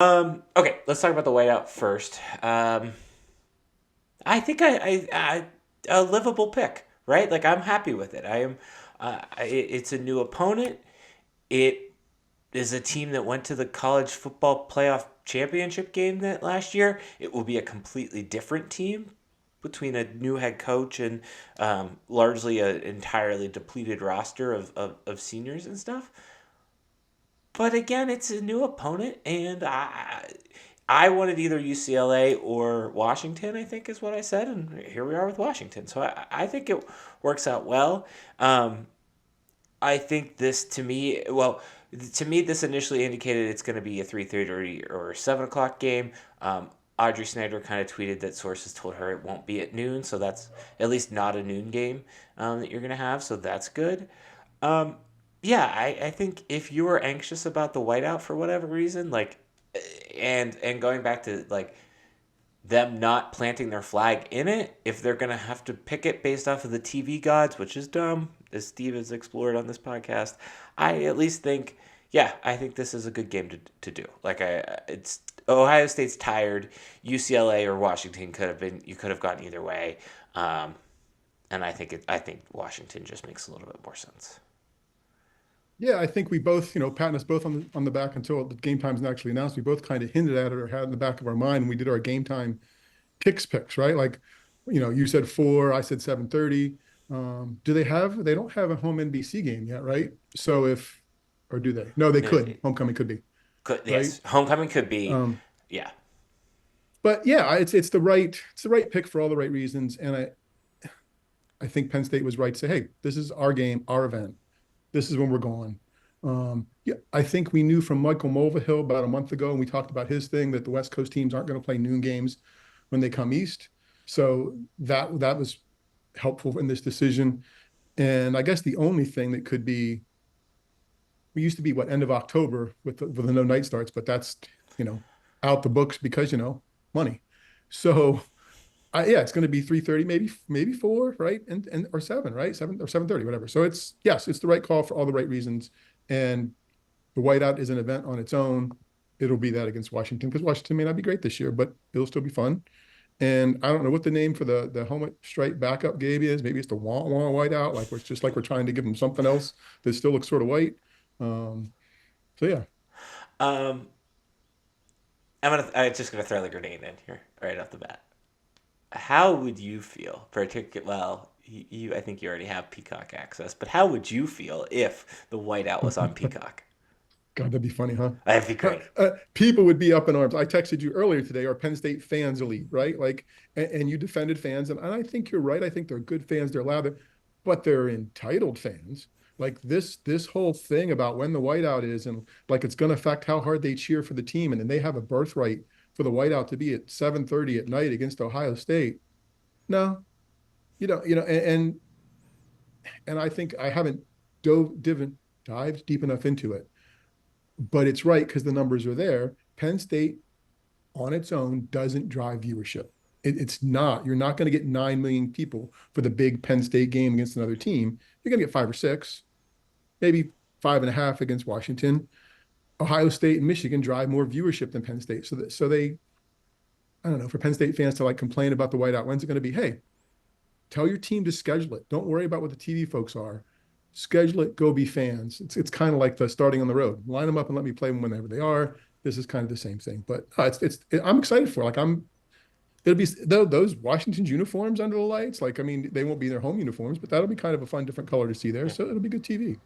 Okay, let's talk about the whiteout first. I think a livable pick, right? Like I'm happy with it. I am. It's a new opponent. It is a team that went to the college football playoff championship game that last year. It will be a completely different team between a new head coach and largely an entirely depleted roster of seniors and stuff. But again, it's a new opponent, and I wanted either UCLA or Washington, I think is what I said, and here we are with Washington. So I think it works out well. I think this to me, this initially indicated it's going to be a 3:30 or 7 o'clock game. Audrey Snyder kind of tweeted that sources told her it won't be at noon, so that's at least not a noon game that you're going to have, so that's good. Um, yeah, I think if you were anxious about the whiteout for whatever reason, like, and going back to like them not planting their flag in it, if they're gonna have to pick it based off of the TV gods, which is dumb, as Steve has explored on this podcast, I at least think, yeah, I think this is a good game to do. Like it's Ohio State's tired, UCLA or Washington could have been, you could have gone either way, um, and I think Washington just makes a little bit more sense. Yeah, I think we both, patting us both on the back until the game time's actually announced. We both kind of hinted at it or had it in the back of our mind when we did our game time picks, right? Like, you said 4, I said 7:30. They don't have a home NBC game yet, right? So or do they? No, they No, could. Homecoming could be, could, right? yes, homecoming could be, Um, yeah. but yeah, it's the right pick for all the right reasons. And I think Penn State was right to say, hey, this is our game, our event. This is when we're going. Yeah, I think we knew from Michael Mulvihill about a month ago, and we talked about his thing that the West Coast teams aren't going to play noon games when they come east. So that was helpful in this decision. And I guess the only thing that could be, we used to be what, end of October with the no night starts, but that's you know out the books because money. So yeah, it's going to be 3:30, maybe 4, right? And or 7, right? 7 or 7:30, whatever. So it's the right call for all the right reasons. And the whiteout is an event on its own. It'll be that against Washington because Washington may not be great this year, but it'll still be fun. And I don't know what the name for the helmet stripe backup game is. Maybe it's the wah wah whiteout. Like it's just like we're trying to give them something else that still looks sort of white. Um, so yeah, Um, I'm just gonna throw the grenade in here right off the bat. How would you feel, particular? Well, I think you already have Peacock access, but how would you feel if the whiteout was on Peacock? God, that'd be funny, huh? That'd be great. People would be up in arms. I texted you earlier today, our Penn State fans elite, right? Like, and you defended fans, and I think you're right. I think they're good fans. They're loud, but they're entitled fans. Like this whole thing about when the whiteout is, and like it's going to affect how hard they cheer for the team, and then they have a birthright for the whiteout to be at 7:30 at night against Ohio State. No, and I think I haven't dived deep enough into it, but it's right because the numbers are there. Penn State on its own doesn't drive viewership. It's not. You're not going to get 9 million people for the big Penn State game against another team. You're going to get 5 or 6, maybe 5.5 against Washington. Ohio State and Michigan drive more viewership than Penn State. I don't know, for Penn State fans to like complain about the whiteout, when's it going to be? Hey, tell your team to schedule it. Don't worry about what the TV folks are. Schedule it. Go be fans. It's kind of like the starting on the road. Line them up and let me play them whenever they are. This is kind of the same thing. But I'm excited for it. Like it'll be those Washington's uniforms under the lights. Like I mean, they won't be their home uniforms, but that'll be kind of a fun different color to see there. Yeah. So it'll be good TV.